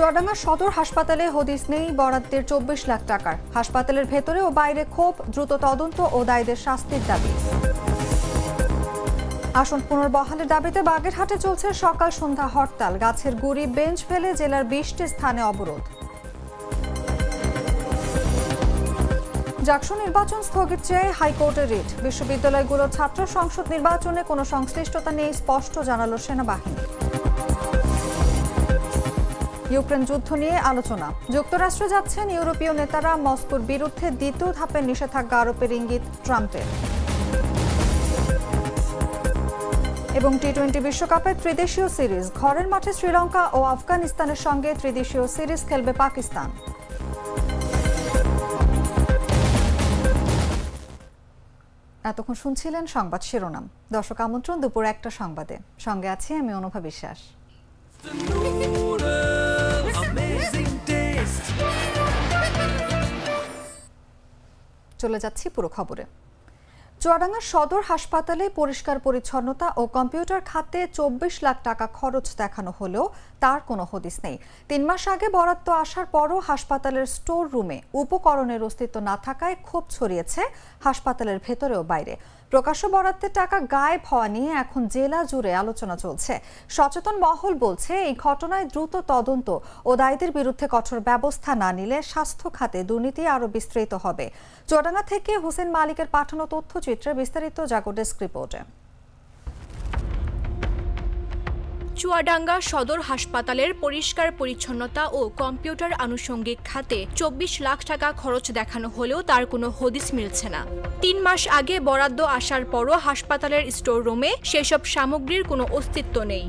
চুয়াডাঙ্গা সদর হাসপাতালে হদিস নেই বরাদ্দের 24 লাখ টাকার। হাসপাতালের ভেতরে ও বাইরে ক্ষোভ, দ্রুত তদন্ত ও দায়ীদের শাস্তির দাবি। আসন পুনর্বহালের দাবিতে বাগেরহাটে চলছে সকাল সন্ধ্যা হরতাল। গাছের গুড়ি, বেঞ্চ ফেলে জেলার 20টি স্থানে অবরোধ। জাকসু নির্বাচন স্থগিত চেয়ে হাইকোর্টের রিট। বিশ্ববিদ্যালয়গুলোর ছাত্র সংসদ নির্বাচনে কোনো সংশ্লিষ্টতা নেই স্পষ্ট জানালো সেনাবাহিনী। ইউক্রেন যুদ্ধ নিয়ে আলোচনা। যুক্তরাষ্ট্রে যাচ্ছেন ইউরোপীয় নেতারা। মস্কোর বিরুদ্ধে দ্বিতীয় ধাপের নিষেধাজ্ঞা আরোপের ইঙ্গিত ট্রাম্পের। এবং টি-20 বিশ্বকাপের ত্রিদেশীয় সিরিজ। ঘরের মাঠে শ্রীলঙ্কা ও আফগানিস্তানের সঙ্গে ত্রিদেশীয় সিরিজ খেলবে পাকিস্তান। এতক্ষণ শুনছিলেন সংবাদ শিরোনাম। দর্শক আমন্ত্রণ দুপুর 1টা সংবাদে। সঙ্গে আছি আমি অনুভা বিশ্বাস। চলে যাচ্ছি পুরো খবরে। চুয়াডাঙ্গা সদর হাসপাতালে পরিষ্কার পরিচ্ছন্নতা ও কম্পিউটার খাতে 24 লাখ টাকা খরচ দেখানো হলেও তার কোনো হদিস নেই। 3 মাস আগে বরাদ্দ আসার পরও হাসপাতালের স্টোর রুমে উপকরণের অস্তিত্ব না থাকায় ক্ষোভ ছড়িয়েছে হাসপাতালের ভেতরে ও বাইরে। প্রকাশ্য বরাদ্দের টাকা গায়েব হওয়া নিয়ে এখন জেলা জুড়ে আলোচনা চলছে। সচেতন মহল বলছে, এই ঘটনায় দ্রুত তদন্ত ও দায়ীদের বিরুদ্ধে কঠোর ব্যবস্থা না নিলে স্বাস্থ্য খাতে দুর্নীতি আরও বিস্তৃত হবে। চুয়াডাঙ্গা থেকে হোসেন মালিকের পাঠানো তথ্যচিত্রে বিস্তারিত জাগো ডেস্ক রিপোর্টে। চুয়াডাঙ্গা সদর হাসপাতালের পরিষ্কার পরিচ্ছন্নতা ও কম্পিউটার আনুষঙ্গিক খাতে 24 লাখ টাকা খরচ দেখানো হলেও তার কোনো হদিস মিলছে না। 3 মাস আগে বরাদ্দ আসার পরও হাসপাতালের স্টোর রুমে সেসব সামগ্রীর কোনো অস্তিত্ব নেই।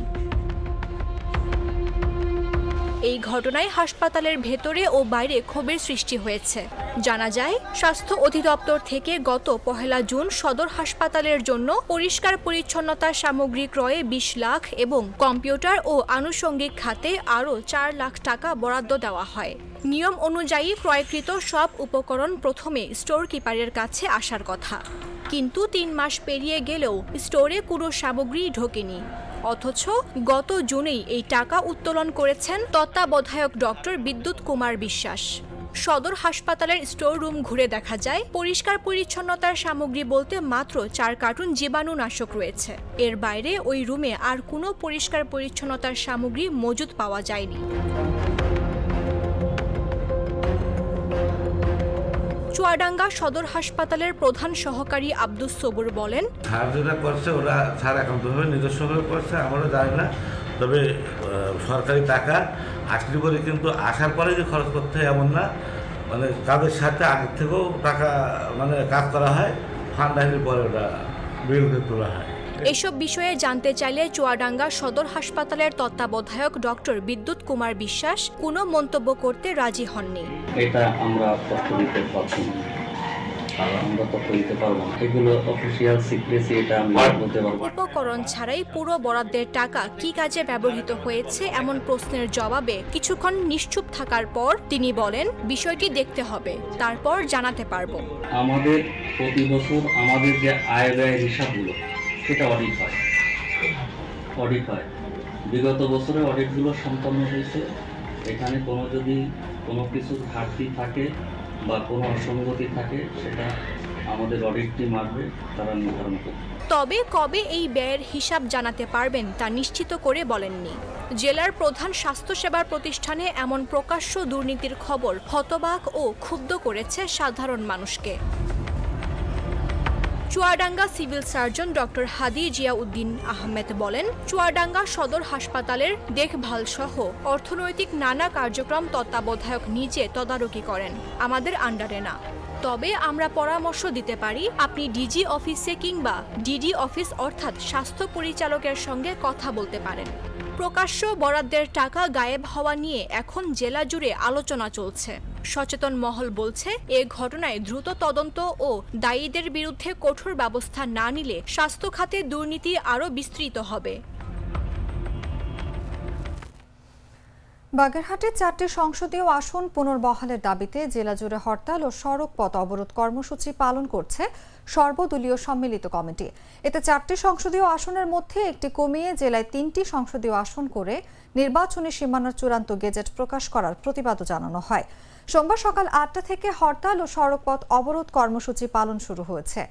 এই ঘটনায় হাসপাতালের ভেতরে ও বাইরে ক্ষোভের সৃষ্টি হয়েছে। জানা যায়, স্বাস্থ্য অধিদপ্তর থেকে গত 1 জুন সদর হাসপাতালের জন্য পরিষ্কার পরিচ্ছন্নতা সামগ্রী ক্রয়ে 20 লাখ এবং কম্পিউটার ও আনুষঙ্গিক খাতে আরও 4 লাখ টাকা বরাদ্দ দেওয়া হয়। নিয়ম অনুযায়ী ক্রয়কৃত সব উপকরণ প্রথমে স্টোর কিপারের কাছে আসার কথা, কিন্তু 3 মাস পেরিয়ে গেলেও স্টোরে কোনো সামগ্রী ঢোকেনি। অথচ গত জুনেই এই টাকা উত্তোলন করেছেন তত্ত্বাবধায়ক ডক্টর বিদ্যুৎ কুমার বিশ্বাস। সদর হাসপাতালের স্টোর রুম ঘুরে দেখা যায়, পরিষ্কার পরিচ্ছন্নতার সামগ্রী বলতে মাত্র 4 কার্টুন জীবাণুনাশক রয়েছে। এর বাইরে ওই রুমে আর কোনো পরিষ্কার পরিচ্ছন্নতার সামগ্রী মজুদ পাওয়া যায়নি। চুয়াডাঙ্গা সদর হাসপাতালের প্রধান সহকারী আব্দুস সবুর বলেন, স্যার যেটা করছে ওরা স্যার একান্তভাবে নিজস্বভাবে করছে, আমারও জানি না। তবে সরকারি টাকা আসলে পরে কিন্তু আসার পরে যে খরচ করতে হয় এমন না, মানে তাদের সাথে আগের থেকেও টাকা মানে কাজ করা হয়, ফান্ড আসলে পরে ওটা বিরুদ্ধে তোলা হয়। এসব বিষয়ে জানতে চাইলে চুয়াডাঙ্গা সদর হাসপাতালের তত্ত্বাবধায়ক ডক্টর বিদ্যুৎ কুমার বিশ্বাস কোনো মন্তব্য করতে রাজি হননি। এটা আমরা তথ্য দিতে পারছি না, আমরা তথ্য দিতে পারবো না, এগুলো অফিসিয়াল সিক্রেসি, এটা আমরা বলতে পারবো না। উপকরণ ছাড়াই পুরো বরাদ্দের টাকা কি কাজে ব্যবহৃত হয়েছে এমন প্রশ্নের জবাবে কিছুক্ষণ নিশ্চুপ থাকার পর তিনি বলেন, বিষয়টি দেখতে হবে, তারপর জানাতে পারবো। আমাদের প্রতি বছর আমাদের যে আয় ব্যয় হিসাবগুলো সেটা অডিট হয়। বিগত বছরে অডিটগুলো সম্পন্ন হয়েছে। এখানে যদি কোনো কিছু ঘাটতি থাকে বা কোনো অসঙ্গতি থাকে, সেটা আমাদের অডিট টিম আসবে, তারা নির্ধারণ করবে। তবে কবে এই ব্যয়ের হিসাব জানাতে পারবেন তা নিশ্চিত করে বলেননি। জেলার প্রধান স্বাস্থ্যসেবা প্রতিষ্ঠানে এমন প্রকাশ্য দুর্নীতির খবর হতবাক ও ক্ষুব্ধ করেছে সাধারণ মানুষকে। চুয়াডাঙ্গা সিভিল সার্জন ডক্টর হাদি জিয়াউদ্দিন আহমেদ বলেন, চুয়াডাঙ্গা সদর হাসপাতালের দেখভাল সহ অর্থনৈতিক নানা কার্যক্রম তত্ত্বাবধায়ক নিজে তদারকি করেন, আমাদের আন্ডারে না। তবে আমরা পরামর্শ দিতে পারি, আপনি ডিজি অফিসে কিংবা ডিডি অফিস অর্থাৎ স্বাস্থ্য পরিচালকের সঙ্গে কথা বলতে পারেন। প্রকাশ্য বরাদ্দের টাকা গায়েব হওয়া নিয়ে এখন জেলা জুড়ে আলোচনা চলছে। সচেতন মহল বলছে, এ ঘটনায় দ্রুত তদন্ত ও দায়ীদের বিরুদ্ধে কঠোর ব্যবস্থা না নিলে স্বাস্থ্য খাতে দুর্নীতি আরও বিস্তৃত হবে। বাগেরহাটে 4টি সংসদীয় আসন পুনর্বহালের দাবিতে জেলা জুড়ে হরতাল ও সড়ক পথ অবরোধ কর্মসূচি পালন করছে সর্বদলীয় সম্মিলিত কমিটি। এতে 4টি সংসদীয় আসনের মধ্যে একটি কমিয়ে জেলায় 3টি সংসদীয় আসন করে নির্বাচনী সীমানার চূড়ান্ত গেজেট প্রকাশ করার প্রতিবাদও জানানো হয়। সোমবার সকাল 8টা থেকে হরতাল ও সড়ক পথ অবরোধ কর্মসূচি পালন শুরু হয়েছে।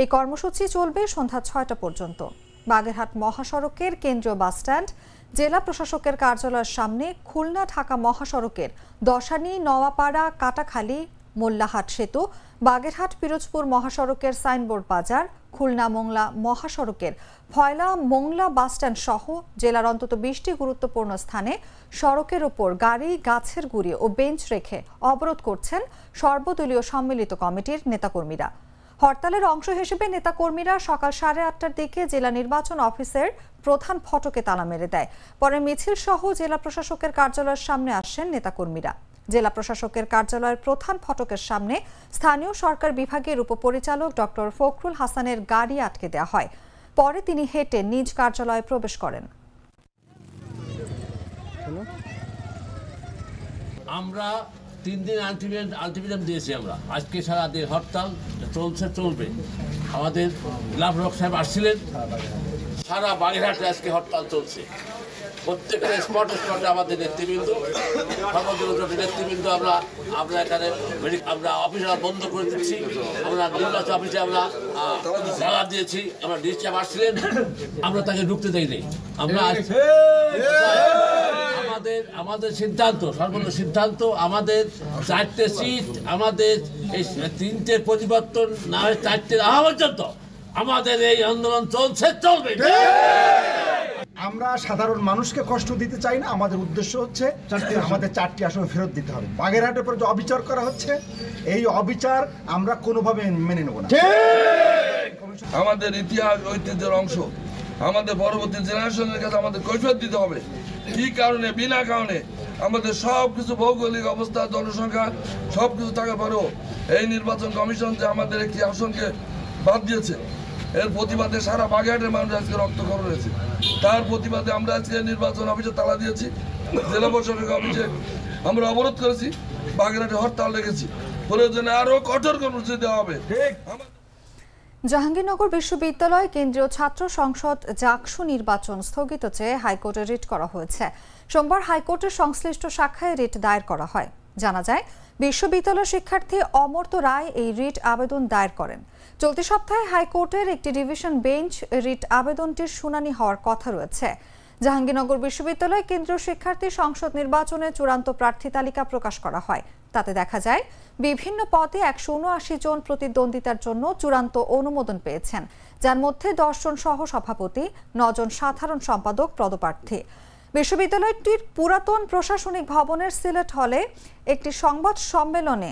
এই কর্মসূচি চলবে সন্ধ্যা 6টা পর্যন্ত। বাগেরহাট মহাসড়কের কেন্দ্রীয় বাসস্ট্যান্ড, জেলা প্রশাসকের কার্যালয়ের সামনে, খুলনা ঢাকা মহাসড়কের দশানী নওয়াপাড়া কাটাখালী মোল্লাহাট সেতু, বাগেরহাট পিরোজপুর মহাসড়কের সাইনবোর্ড বাজার, খুলনা মোংলা মহাসড়কের ফয়লা মোংলা বাসস্ট্যান্ড সহ জেলার অন্তত 20টি গুরুত্বপূর্ণ স্থানে সড়কের ওপর গাড়ি, গাছের গুঁড়ি ও বেঞ্চ রেখে অবরোধ করছেন সর্বদলীয় সম্মিলিত কমিটির নেতাকর্মীরা। হরতালের অংশ হিসেবে নেতাকর্মীরা সকাল 8:30টার দিকে জেলা নির্বাচন অফিসের প্রধান ফটকে তালা মেরে দেয়। পরে মিছিল সহ জেলা প্রশাসকের কার্যালয়ের সামনে আসেন নেতাকর্মীরা। জেলা প্রশাসকের কার্যালয়ের প্রধান ফটকের সামনে স্থানীয় সরকার বিভাগের উপপরিচালক ডক্টর ফখরুল হাসানের গাড়ি আটকে দেওয়া হয়। পরে তিনি হেঁটে নিজ কার্যালয়ে প্রবেশ করেন। আমরা 3 দিন আলটিমেটাম দিয়েছি। আমরা আজকে সারা দিন হরতাল চলবে। আমাদের লাভরক সাহেব আসছিলেন, সারা বাগেরহাটে আজকে হরতাল চলছে। প্রত্যেকটা স্পটে আমাদের নেতৃবৃন্দ, সর্বদলীয় নেতৃবৃন্দ আমরা এখানে আমরা অফিস বন্ধ করে দিচ্ছি। আমরা নির্বাচন অফিসে আমরা তালা দিয়েছি। আমরা ডিসি সাহেব আসছিলেন, আমরা তাকে ঢুকতে দেইনি। আমরা আমাদের সিদ্ধান্ত, সর্বোচ্চ সিদ্ধান্ত, আমাদের 4টে সিট, আমাদের এই 3টে পরিবর্তন না হয়ে 4টে রাখা পর্যন্ত আমাদের এই আন্দোলন চলবে। আমরা সাধারণ মানুষকে কষ্ট দিতে চাই না। আমাদের উদ্দেশ্য হচ্ছে আমাদের 4টি আসন ফেরত দিতে হবে। বাগেরহাটের উপর যে অবিচার করা হচ্ছে, এই অবিচার আমরা কোনোভাবে মেনে নেব না। আমাদের ইতিহাস ঐতিহ্যের অংশ, আমাদের পরবর্তী জেনারেশনের কাছে আমাদের কৈফিয়ত দিতে হবে। কি কারণে, বিনা কারণে আমাদের সব কিছু ভৌগোলিক অবস্থা, জনসংখ্যা সব কিছু থাকার পরেও এই নির্বাচন কমিশন যে আমাদের একটি আসনকে বাদ দিয়েছে, এর প্রতিবাদে সারা বাগেরহাটের মানুষ আজকে রক্তক্ষরণ হয়েছে। তার প্রতিবাদে আমরা আজকে নির্বাচন অফিসে তালা দিয়েছি, জেলা প্রশাসক অফিসে আমরা অবরোধ করেছি, বাগেরহাটে হরতাল রেখেছি। প্রয়োজনে আরো কঠোর কর্মসূচি দেওয়া হবে। জাহাঙ্গীরনগর বিশ্ববিদ্যালয় কেন্দ্রীয় ছাত্র সংসদ জাকসু নির্বাচন স্থগিত চেয়ে হাইকোর্টে রিট করা হয়েছে। সোমবার হাইকোর্টের সংশ্লিষ্ট শাখায় রিট দায়ের করা হয়। জানা যায়, বিশ্ববিদ্যালয় শিক্ষার্থী অমর্ত্য রায় এই রিট আবেদন দায়ের করেন। চলতি সপ্তাহে হাইকোর্টের একটি ডিভিশন বেঞ্চ রিট আবেদনটির শুনানি হওয়ার কথা রয়েছে। জাহাঙ্গীরনগর বিশ্ববিদ্যালয় কেন্দ্রীয় শিক্ষার্থী সংসদ নির্বাচনে চূড়ান্ত প্রার্থী তালিকা প্রকাশ করা হয়। তাতে দেখা যায়, বিভিন্ন পদে 179 জন প্রতিদ্বন্দ্বিতার জন্য চূড়ান্ত অনুমোদন পেয়েছেন, যার মধ্যে 10 জন সহ সভাপতি, 9 জন সাধারণ সম্পাদক পদপ্রার্থী। বিশ্ববিদ্যালয়টির পুরাতন প্রশাসনিক ভবনের সিলেট হলে একটি সংবাদ সম্মেলনে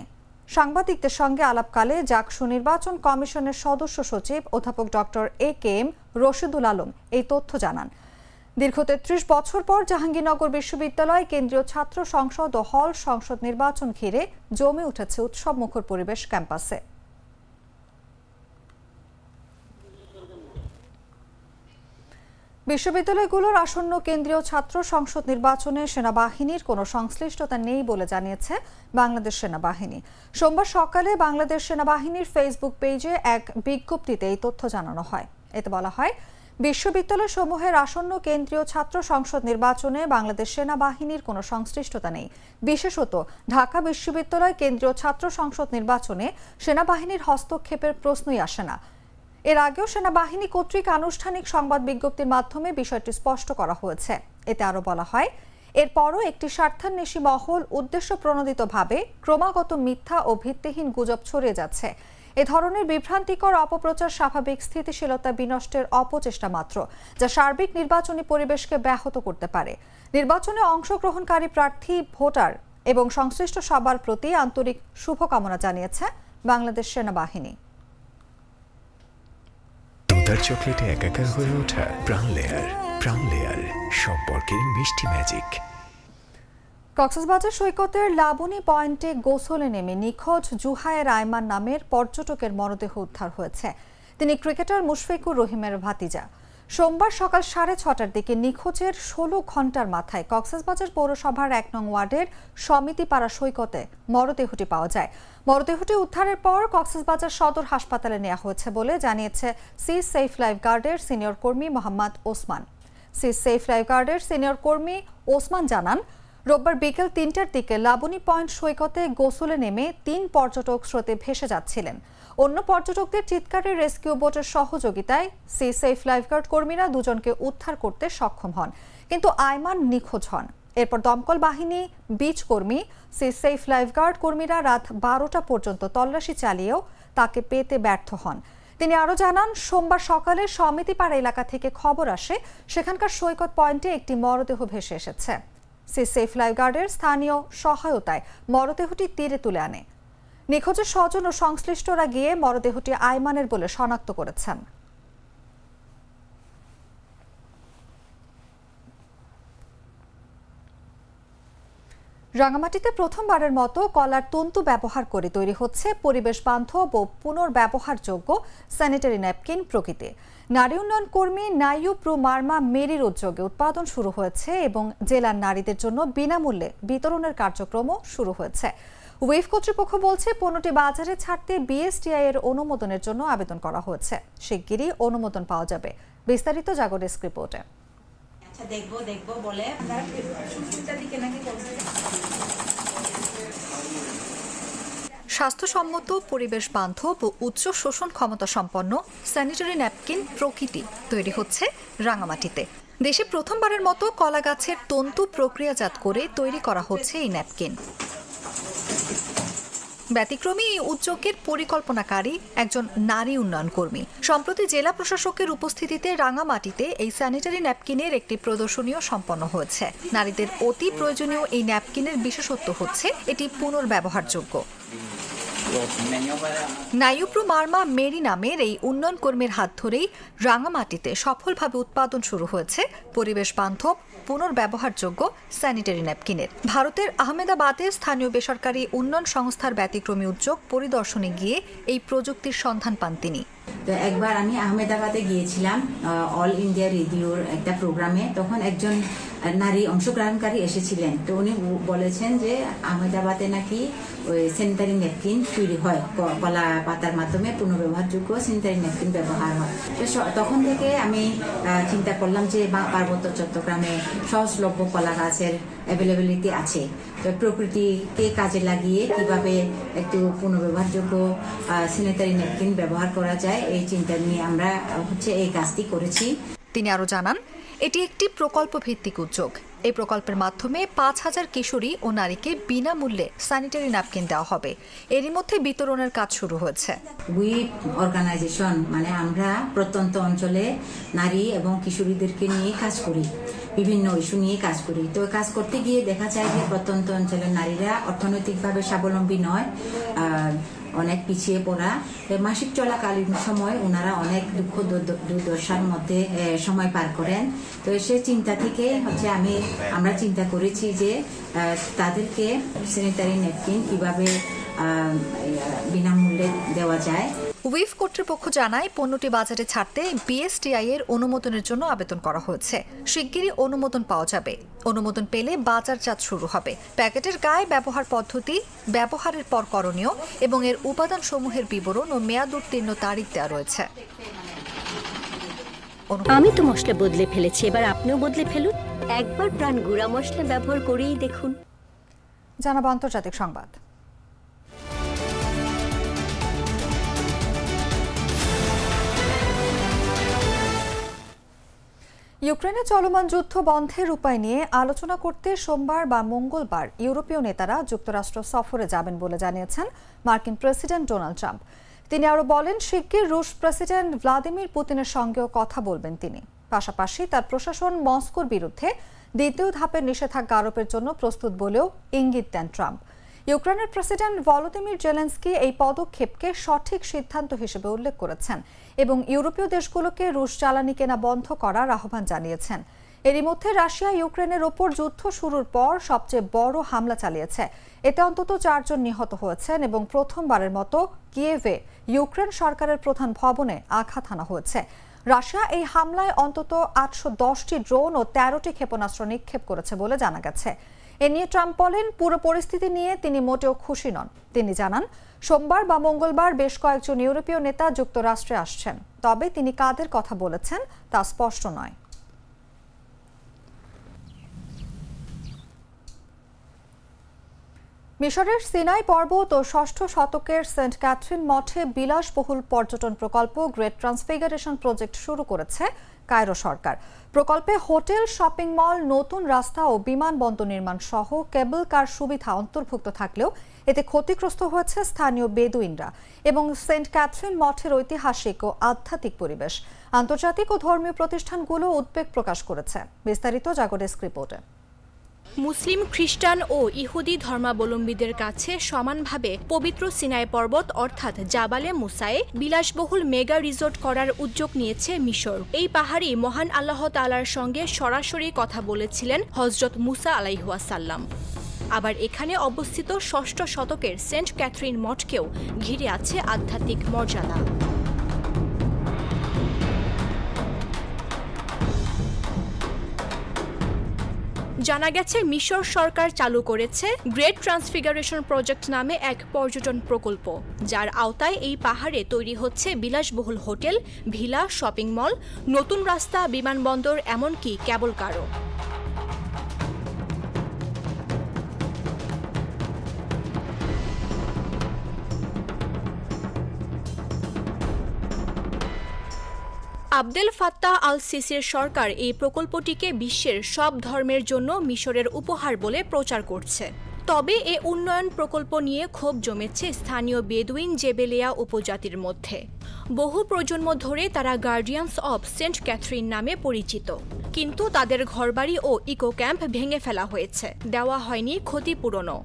সাংবাদিকদের সঙ্গে আলাপকালে জাকসু নির্বাচন কমিশনের সদস্য সচিব অধ্যাপক ডক্টর AKM রশিদুল আলম এই তথ্য জানান। দীর্ঘ 33 বছর পর জাহাঙ্গীরনগর বিশ্ববিদ্যালয় কেন্দ্রীয় ছাত্র সংসদ ও হল সংসদ নির্বাচন ঘিরে জমে উঠেছে উৎসব মুখর পরিবেশ ক্যাম্পাসে। বিশ্ববিদ্যালয়গুলোর আসন্ন কেন্দ্রীয় ছাত্র সংসদ নির্বাচনে সেনাবাহিনীর কোনো সংশ্লিষ্টতা নেই বলে জানিয়েছে বাংলাদেশ সেনাবাহিনী। সোমবার সকালে বাংলাদেশ সেনাবাহিনীর ফেসবুক পেজে এক বিজ্ঞপ্তিতে এই তথ্য জানানো হয়। এতে বলা হয়, বিশ্ববিদ্যালয় সমূহের আসন্ন কেন্দ্রীয় ছাত্র সংসদ নির্বাচনে বাংলাদেশ সেনাবাহিনীর কোনো সংশ্লিষ্টতা নেই। বিশেষত ঢাকা বিশ্ববিদ্যালয় কেন্দ্রীয় ছাত্র সংসদ নির্বাচনে সেনাবাহিনীর হস্তক্ষেপের প্রশ্নই আসে না। এর আগেও সেনাবাহিনী কর্তৃক আনুষ্ঠানিক সংবাদ বিজ্ঞপ্তির মাধ্যমে বিষয়টি স্পষ্ট করা হয়েছে। এতে আরও বলা হয়, এরপরও একটি স্বার্থান্বেষী মহল উদ্দেশ্য প্রণোদিতভাবে ক্রমাগত মিথ্যা ও ভিত্তিহীন গুজব ছড়িয়ে যাচ্ছে। এ ধরনের বিভ্রান্তিকর অপপ্রচার স্বাভাবিক স্থিতিশীলতা বিনষ্টের অপচেষ্টা মাত্র, যা সার্বিক নির্বাচনী পরিবেশকে ব্যাহত করতে পারে। নির্বাচনে অংশগ্রহণকারী প্রার্থী, ভোটার এবং সংশ্লিষ্ট সবার প্রতি আন্তরিক শুভকামনা জানিয়েছে বাংলাদেশ সেনাবাহিনী। দুধার চকলেটে একাকার হয়ে ওঠা প্রাণ লেয়ার সম্পর্কের মিষ্টি ম্যাজিক। কক্সবাজার সৈকতের লাবণী পয়েন্টে গোসলে নেমে নিখোঁজ জুহায়ের আয়মান নামের পর্যটকের মরদেহ উদ্ধার হয়েছে। তিনি ক্রিকেটার মুশফিকুর রহিমের ভাতিজা। সোমবার সকাল 6:30টার দিকে নিখোঁজের 16 ঘন্টার মাথায় কক্সবাজার পৌরসভার 1 নং ওয়ার্ডের সমিতিপাড়া সৈকতে মরদেহটি পাওয়া যায়। মরদেহটি উদ্ধারের পর কক্সবাজার সদর হাসপাতালে নেওয়া হয়েছে বলে জানিয়েছে সি সেফ লাইফগার্ডের সিনিয়র কর্মী মোহাম্মদ ওসমান। সি সেফ লাইফগার্ডের সিনিয়র কর্মী ওসমান জানান, রোববার বিকেল 3টার দিকে লাবণী পয়েন্ট সৈকতে গোসলে নেমে 3 পর্যটক স্রোতে ভেসে যাচ্ছিলেন। অন্য পর্যটকদের চিৎকারে রেস্কিউ বোটের সহযোগিতায় সি সেফ লাইফগার্ড কর্মীরা দুজনকে উদ্ধার করতে সক্ষম হন, কিন্তু আয়মান নিখোঁজ হন। এরপর দমকল বাহিনী, বিচ কর্মী, সি সেফ লাইফগার্ড কর্মীরা রাত 12টা পর্যন্ত তল্লাশি চালিয়েও তাকে পেতে ব্যর্থ হন। তিনি আরও জানান, সোমবার সকালে সমিতিপাড়া এলাকা থেকে খবর আসে সেখানকার সৈকত পয়েন্টে একটি মরদেহ ভেসে এসেছে। সি সেফ লাইফগার্ডের স্থানীয় সহায়তায় মরদেহটি তীরে তুলে আনে। নিখোঁজের স্বজন ও সংশ্লিষ্টরা গিয়ে মরদেহটি আয়মানের বলে শনাক্ত করেছেন। রাঙামাটিতে প্রথমবারের মতো কলার তন্তু ব্যবহার করে তৈরি হচ্ছে পরিবেশ বান্ধব ও পুনর্ব্যবহারযোগ্য স্যানিটারি ন্যাপকিন প্রকৃতি। নারী উন্নয়ন কর্মী নাইয়ু প্রু মার্মা মেরির উদ্যোগে উৎপাদন শুরু হয়েছে এবং জেলার নারীদের জন্য বিনামূল্যে বিতরণের কার্যক্রমও শুরু হয়েছে। ওয়েভ কর্তৃপক্ষ বলছে পণ্যটি বাজারে ছাড়তে বিএসটিআই এর অনুমোদনের জন্য আবেদন করা হয়েছে। শিগগিরই অনুমোদন পাওয়া যাবে। বিস্তারিত জাগো ডেস্ক রিপোর্টে। স্বাস্থ্যসম্মত, পরিবেশ বান্ধব ও উচ্চ শোষণ ক্ষমতা সম্পন্ন স্যানিটারি ন্যাপকিন প্রকৃতি তৈরি হচ্ছে রাঙামাটিতে। দেশে প্রথমবারের মতো কলা গাছের তন্তু প্রক্রিয়াজাত করে তৈরি করা হচ্ছে এই ন্যাপকিন। ব্যতিক্রমী এই উদ্যোগের পরিকল্পনাকারী একজন নারী উন্নয়ন কর্মী। সম্প্রতি জেলা প্রশাসকের উপস্থিতিতে রাঙামাটিতে এই স্যানিটারি ন্যাপকিনের একটি প্রদর্শনীও সম্পন্ন হয়েছে। নারীদের অতি প্রয়োজনীয় এই ন্যাপকিনের বিশেষত্ব হচ্ছে এটি পুনর্ব্যবহারযোগ্য। নাইয়ু প্রু মার্মা মেরি নামের এই উন্নয়ন কর্মীর হাত ধরেই রাঙামাটিতে সফলভাবে উৎপাদন শুরু হয়েছে পরিবেশ বান্ধব, পুনর্ব্যবহারযোগ্য স্যানিটারি ন্যাপকিনের। ভারতের আহমেদাবাদে স্থানীয় বেসরকারি উন্নয়ন সংস্থার ব্যতিক্রমী উদ্যোগ পরিদর্শনে গিয়ে এই প্রযুক্তির সন্ধান পান তিনি। তো একবার আমি আহমেদাবাদে গিয়েছিলাম অল ইন্ডিয়া রেডিওর একটা প্রোগ্রামে। তখন একজন নারী অংশগ্রহণকারী এসেছিলেন। তো উনি বলেছেন যে আহমেদাবাদে নাকি ওই স্যানিটারি ন্যাপকিন তৈরি হয়, কলা পাতার মাধ্যমে পুনর্ব্যবহারযোগ্য স্যানিটারি ন্যাপকিন ব্যবহার হয়। তো তখন থেকে আমি চিন্তা করলাম যে পার্বত্য চট্টগ্রামে সহজলভ্য কলা গাছের অ্যাভেলেবিলিটি আছে। তো প্রকৃতিকে কাজে লাগিয়ে কিভাবে একটু পুনর্ব্যবহারযোগ্য স্যানিটারি ন্যাপকিন ব্যবহার করা যায়, এই চিন্তা নিয়ে আমরা এই কাজটি করেছি। তিনি আরও জানান, এটি একটি প্রকল্প ভিত্তিক উদ্যোগ। এই প্রকল্পের মাধ্যমে 5000 কিশোরী ও নারীকে বিনামূল্যে স্যানিটারি ন্যাপকিন দেওয়া হবে। এরই মধ্যে বিতরণের কাজ শুরু হয়েছে। উইপ অর্গানাইজেশন মানে আমরা প্রত্যন্ত অঞ্চলে নারী এবং কিশোরীদেরকে নিয়ে কাজ করি, বিভিন্ন ইস্যু নিয়ে কাজ করি। তো কাজ করতে গিয়ে দেখা যায় যে প্রত্যন্ত অঞ্চলের নারীরা অর্থনৈতিকভাবে স্বাবলম্বী নয়, অনেক পিছিয়ে পড়া। মাসিক চলাকালীন সময় ওনারা অনেক দুঃখ দুর্দশার মধ্যে সময় পার করেন। তো সে চিন্তা থেকে আমরা চিন্তা করেছি যে তাদেরকে স্যানিটারি ন্যাপকিন কিভাবে বিনামূল্যে দেওয়া যায়। উইফ কর্তৃপক্ষ জানায়, পণ্যটি বাজারে ছাড়তে বিএসটিআই এর অনুমোদনের জন্য আবেদন করা হয়েছে। শিগগিরই অনুমোদন পাওয়া যাবে। অনুমোদন পেলে বাজারজাত শুরু হবে। প্যাকেটের গায়ে ব্যবহার পদ্ধতি, ব্যবহারের পর করণীয় এবং এর উপাদান সমূহের বিবরণ ও মেয়াদ উত্তীর্ণ তারিখ দেওয়া রয়েছে। আমি তো মশলা বদলে ফেলেছি, এবার আপনিও বদলে ফেলুন। একবার প্রাণ গুঁড়া মশলা ব্যবহার করেই দেখুন। জানাবো আন্তর্জাতিক সংবাদ। ইউক্রেনে চলমান যুদ্ধ বন্ধের উপায় নিয়ে আলোচনা করতে সোমবার বা মঙ্গলবার ইউরোপীয় নেতারা যুক্তরাষ্ট্র সফরে যাবেন বলে জানিয়েছেন মার্কিন প্রেসিডেন্ট ডোনাল্ড ট্রাম্প। তিনি আরও বলেন, শিগগির রুশ প্রেসিডেন্ট ভ্লাদিমির পুতিনের সঙ্গেও কথা বলবেন তিনি। পাশাপাশি তার প্রশাসন মস্কোর বিরুদ্ধে দ্বিতীয় ধাপের নিষেধাজ্ঞা আরোপের জন্য প্রস্তুত বলেও ইঙ্গিত দেন ট্রাম্প। ইউক্রেনের প্রেসিডেন্ট ভলোদিমির জেলেনস্কি এই পদক্ষেপকে সঠিক সিদ্ধান্ত হিসেবে উল্লেখ করেছেন এবং ইউরোপীয় দেশগুলোকে রুশ জ্বালানি কেনা বন্ধ করার আহ্বান জানিয়েছেন। এরই মধ্যে রাশিয়া ইউক্রেনের ওপর যুদ্ধ শুরুর পর সবচেয়ে বড় হামলা চালিয়েছে। এতে অন্তত 4 জন নিহত হয়েছেন এবং প্রথমবারের মতো কিয়েভে ইউক্রেন সরকারের প্রধান ভবনে আঘাত হানা হয়েছে। রাশিয়া এই হামলায় অন্তত 810টি ড্রোন ও 13টি ক্ষেপণাস্ত্র নিক্ষেপ করেছে বলে জানা গেছে। এ নিয়ে ট্রাম্প বলেন, পুরো পরিস্থিতি নিয়ে তিনি মোটেও খুশি নন। তিনি জানান, সোমবার বা মঙ্গলবার বেশ কয়েকজন ইউরোপীয় নেতা যুক্তরাষ্ট্রে আসছেন, তবে তিনি কাদের কথা বলেছেন তা স্পষ্ট নয়। মিশরের সিনাই পর্বত ও 6ষ্ঠ শতকের সেন্ট ক্যাথরিন মঠে বিলাসবহুল পর্যটন প্রকল্প গ্রেট ট্রান্সফিগারেশন প্রজেক্ট শুরু করেছে কায়রো সরকার। প্রকল্পে হোটেল, শপিং মল, নতুন রাস্তা ও বিমানবন্দর নির্মাণ সহ কেবল কার সুবিধা অন্তর্ভুক্ত থাকলেও এতে ক্ষতিগ্রস্ত হয়েছে স্থানীয় বেদুইনরা এবং সেন্ট ক্যাথরিন মঠের ঐতিহাসিক ও আধ্যাত্মিক পরিবেশ। আন্তর্জাতিক ও ধর্মীয় প্রতিষ্ঠানগুলো উদ্বেগ প্রকাশ করেছে। বিস্তারিত জাগো ডেস্ক রিপোর্টে। মুসলিম, খ্রিস্টান ও ইহুদি ধর্মাবলম্বীদের কাছে সমানভাবে পবিত্র সিনাই পর্বত অর্থাৎ জাবালে মুসায়ে বিলাসবহুল মেগা রিসোর্ট করার উদ্যোগ নিয়েছে মিশর। এই পাহাড়ি মহান আল্লাহ তাআলার সঙ্গে সরাসরি কথা বলেছিলেন হযরত মুসা আলাইহিওয়াসাল্লাম। আবার এখানে অবস্থিত 6ষ্ঠ শতকের সেন্ট ক্যাথরিন মঠকেও ঘিরে আছে আধ্যাত্মিক মর্যাদা। জানা গেছে, মিশর সরকার চালু করেছে গ্রেট ট্রান্সফিগারেশন প্রজেক্ট নামে এক পর্যটন প্রকল্প, যার আওতায় এই পাহাড়ে তৈরি হচ্ছে বিলাসবহুল হোটেল, ভিলা, শপিং মল, নতুন রাস্তা, বিমানবন্দর, এমনকি কেবল কারও। আবদেল ফাত্তাহ আল সিসির সরকার এই প্রকল্পটিকে বিশ্বের সব ধর্মের জন্য মিশরের উপহার বলে প্রচার করছে। তবে এ উন্নয়ন প্রকল্প নিয়ে ক্ষোভ জমেছে স্থানীয় বেদুইন জেবেলিয়া উপজাতির মধ্যে। বহু প্রজন্ম ধরে তারা গার্ডিয়ানস অব সেন্ট ক্যাথরিন নামে পরিচিত, কিন্তু তাদের ঘরবাড়ি ও ইকো ক্যাম্প ভেঙে ফেলা হয়েছে, দেওয়া হয়নি ক্ষতিপূরণও।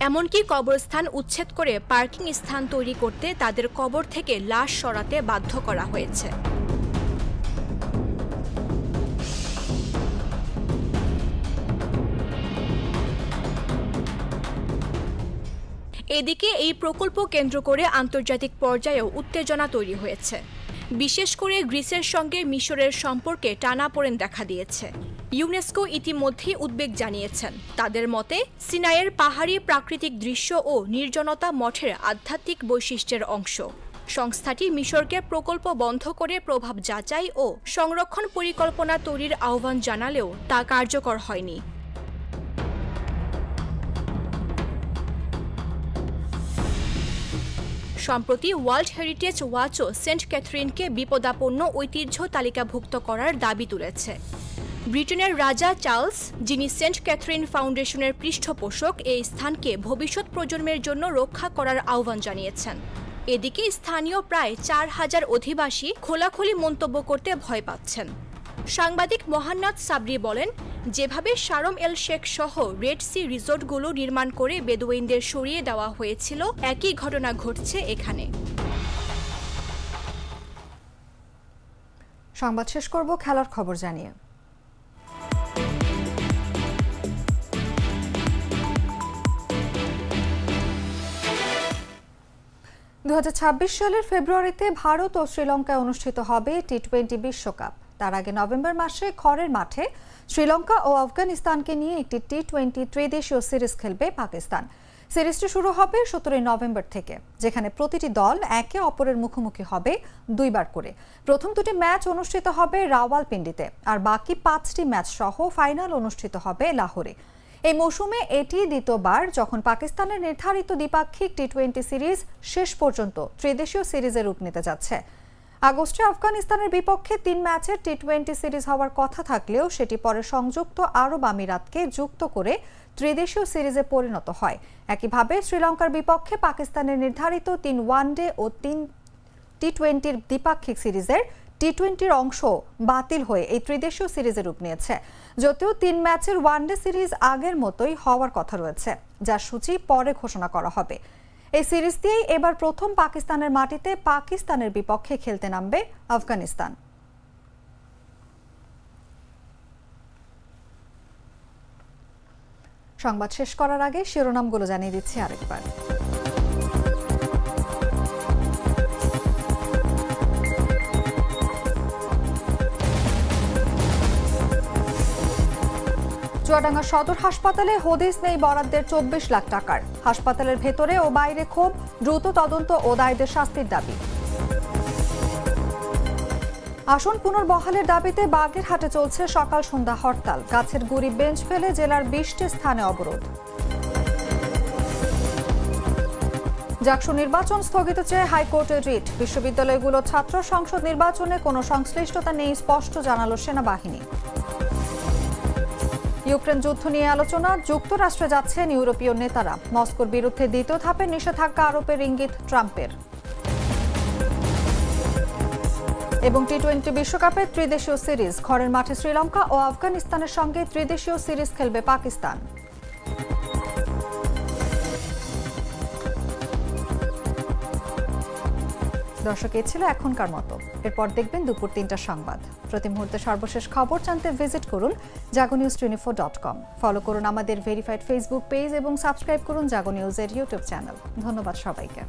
এমনকি কবরস্থান উচ্ছেদ করে পার্কিং স্থান তৈরি করতে তাদের কবর থেকে লাশ সরাতে বাধ্য করা হয়েছে। এদিকে এই প্রকল্প কেন্দ্র করে আন্তর্জাতিক পর্যায়েও উত্তেজনা তৈরি হয়েছে। বিশেষ করে গ্রিসের সঙ্গে মিশরের সম্পর্কে টানাপোড়েন দেখা দিয়েছে। ইউনেস্কো ইতিমধ্যেই উদ্বেগ জানিয়েছেন। তাদের মতে, সিনাইয়ের পাহাড়ি প্রাকৃতিক দৃশ্য ও নির্জনতা মঠের আধ্যাত্মিক বৈশিষ্ট্যের অংশ। সংস্থাটি মিশরকে প্রকল্প বন্ধ করে প্রভাব যাচাই ও সংরক্ষণ পরিকল্পনা তৈরির আহ্বান জানালেও তা কার্যকর হয়নি। সম্প্রতি ওয়ার্ল্ড হেরিটেজ ওয়াচও সেন্ট ক্যাথরিনকে বিপদাপন্ন ঐতিহ্য তালিকাভুক্ত করার দাবি তুলেছে। ব্রিটেনের রাজা চার্লস, যিনি সেন্ট ক্যাথরিন ফাউন্ডেশনের পৃষ্ঠপোষক, এই স্থানকে ভবিষ্যৎ প্রজন্মের জন্য রক্ষা করার আহ্বান জানিয়েছেন। এদিকে স্থানীয় প্রায় 4000 অধিবাসী খোলাখুলি মন্তব্য করতে ভয় পাচ্ছেন। সাংবাদিক মোহান্নাদ সাবরি বলেন, যেভাবে শারম এল শেখ সহ রেড সি রিসোর্টগুলো নির্মাণ করে বেদুইনদের সরিয়ে দেওয়া হয়েছিল, একই ঘটনা ঘটছে এখানে। সংবাদ শেষ করব খেলার খবর জানিয়ে। সালের ফেব্রুয়ারিতে ভারত ও শ্রীলঙ্কায় অনুষ্ঠিত হবে টি-20 বিশ্বকাপ। তার আগে নভেম্বর মাসে ঘরের মাঠে শ্রীলঙ্কা ও আফগানিস্তানকে নিয়ে একটি টি-20 ত্রিদেশীয় সিরিজ খেলবে পাকিস্তান। সিরিজটি শুরু হবে 17 নভেম্বর থেকে, যেখানে প্রতিটি দল একে অপরের মুখোমুখি হবে 2 বার করে। প্রথম 2টি ম্যাচ অনুষ্ঠিত হবে রাওয়ালপিন্ডিতে, আর বাকি 5টি ম্যাচ সহ ফাইনাল অনুষ্ঠিত হবে লাহোরে। এই মৌসুমে এটি দ্বিতীয়বার যখন পাকিস্তানের নির্ধারিত দ্বিপাক্ষিক টি-20 সিরিজ শেষ পর্যন্ত ত্রিদেশীয় সিরিজে রূপ নিতে যাচ্ছে। আগস্টে আফগানিস্তানের বিপক্ষে 3 ম্যাচের টি-20 সিরিজ হওয়ার কথা থাকলেও সেটি পরে সংযুক্ত আরব আমিরাতকে যুক্ত করে ত্রিদেশীয় সিরিজে পরিণত হয়। একইভাবে শ্রীলঙ্কার বিপক্ষে পাকিস্তানের নির্ধারিত 3 ওয়ানডে ও 3 টি-20 দ্বিপাক্ষিক সিরিজের টি-20 অংশ বাতিল হয়ে এই ত্রিদেশীয় সিরিজে রূপ নিয়েছে। যদিও 3 ম্যাচের ওয়ানডে সিরিজ আগের মতোই হওয়ার কথা রয়েছে, যার সূচি পরে ঘোষণা করা হবে। এই সিরিজ দিয়েই এবার প্রথম পাকিস্তানের মাটিতে পাকিস্তানের বিপক্ষে খেলতে নামবে আফগানিস্তান। সংবাদ শেষ করার আগে শিরোনামগুলো জানিয়ে দিচ্ছি আরেকবার। চুয়াডাঙ্গা সদর হাসপাতালে হদিস নেই বরাদ্দের 24 লাখ টাকার। হাসপাতালের ভেতরে ও বাইরে ক্ষোভ, দ্রুত তদন্ত ও দায়ীদের শাস্তির দাবি। আসন পুনর্বহালের দাবিতে বাগেরহাটে চলছে সকাল সন্ধ্যা হরতাল। গাছের গুড়ি বেঞ্চ ফেলে জেলার 20টি স্থানে অবরোধ। জাকসু নির্বাচন স্থগিত চেয়ে হাইকোর্টে রিট। বিশ্ববিদ্যালয়গুলো ছাত্র সংসদ নির্বাচনে কোনো সংশ্লিষ্টতা নেই স্পষ্ট জানালো সেনাবাহিনী। ইউক্রেন যুদ্ধ নিয়ে আলোচনা, যুক্তরাষ্ট্রে যাচ্ছেন ইউরোপীয় নেতারা। মস্কোর বিরুদ্ধে দ্বিতীয় ধাপে নিষেধাজ্ঞা আরোপের ইঙ্গিত ট্রাম্পের। এবং টি-20 বিশ্বকাপে ত্রিদেশীয় সিরিজ, ঘরের মাঠে শ্রীলঙ্কা ও আফগানিস্তানের সঙ্গে ত্রিদেশীয় সিরিজ খেলবে পাকিস্তান। দর্শক, এই ছিল এখনকার মতো। এরপর দেখবেন দুপুর 3টার সংবাদ। প্রতি মুহূর্তে সর্বশেষ খবর জানতে ভিজিট করুন jagonews24.com। ফলো করুন আমাদের ভেরিফাইড ফেসবুক পেজ এবং সাবস্ক্রাইব করুন জাগো নিউজের ইউটিউব চ্যানেল। ধন্যবাদ সবাইকে।